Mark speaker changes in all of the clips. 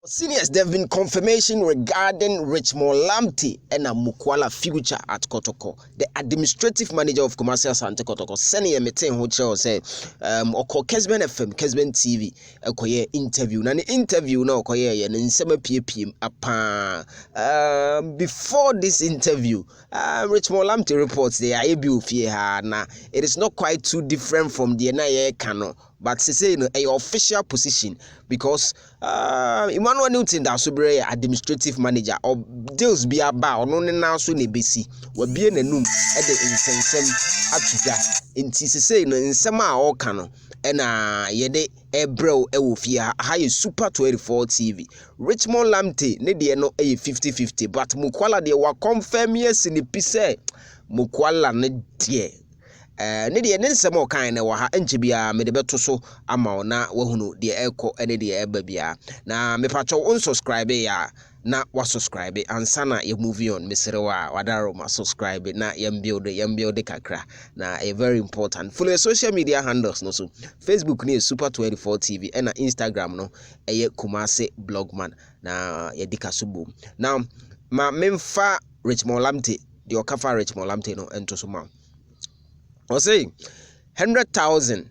Speaker 1: Seniors, there have been confirmation regarding Richmond Lamptey and a Mukwala future at Kotoko. The administrative manager of Commercial Sante Kotoko, Senior Meeting Hotel say, Oko Kesben FM, Kesben TV, a interview. And the interview now, and in 7 p.m. Before this interview, Richmond Lamptey reports they are able to now. It is not quite too different from the NIA Kano. But to say a official position because Emmanuel Newton Dasoberi administrative manager or deals be about no now so nebesi we be na num e de insensem atuga enti se say no nsem a o ka no e na ye de ebrew e wo fie ha ye Super 24 TV Richmond Lamptey ne de no e 50-50 but Mukwala de wa confirm yes ni pise Mukwala ne de ne de ne nsem o kan ne wa ha enche bia me de beto so ama na wahunu de eko ene de eba bia na me pacho unsubscribe ya na wa subscribe ansa na ye movie on mesere wa wadaro ma subscribe na yem build kakra na a very important follow social media handles no so Facebook ni Super 24 TV and Instagram no eye Kumase Blogman na ye dikasubo now ma memfa Richmond Lamptey de okafa Richmond Lamptey no ento so ma I say $100,000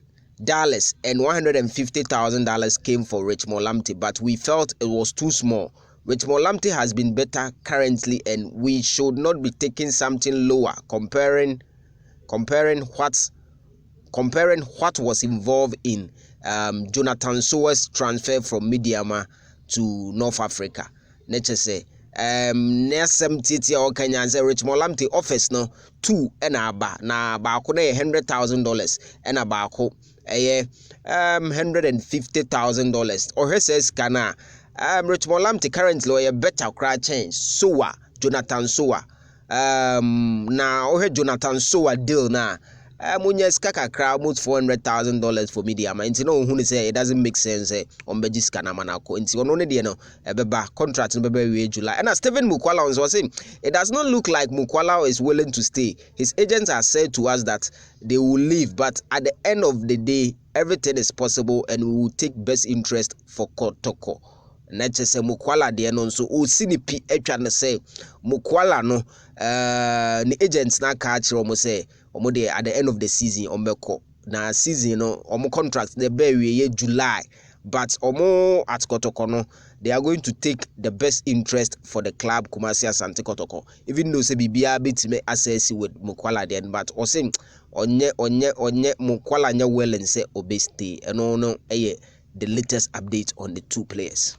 Speaker 1: and $150,000 came for Richmond Lamptey, but we felt it was too small. Richmond Lamptey has been better currently, and we should not be taking something lower. Comparing what was involved in Jonathan Sower's transfer from Midiama to North Africa. Let's say. Nesem titi o Kenya say Richmond Lamptey offers no 2 aba na ba ko na $100,000 and abako $150,000 or he says kana Richmond Lamptey currently a better cry change Sower Jonathan Sower na o he Jonathan Sower deal na Munyes kakakra almost $400,000 for media. Inti no who say it doesn't make sense on Begis Kanamanako. Inti on only no beba contract in Bebe July. And as Stephen Mukwala was saying, it does not look like Mukwala is willing to stay. His agents have said to us that they will leave, but at the end of the day, everything is possible and we will take best interest for Kotoko. Na say Mukwala de no so o sinipi etwa ne say Mukwala no ni agents na ka kire omo say omo de at the end of the season ombeko na season no omo contract the be we July but omo at Kotoko no they are going to take the best interest for the club Commercial Sante Kotoko even though say bibia betime access with Mukwala then but o say onye Mukwala nya well and say obey stay and no the latest update on the two players.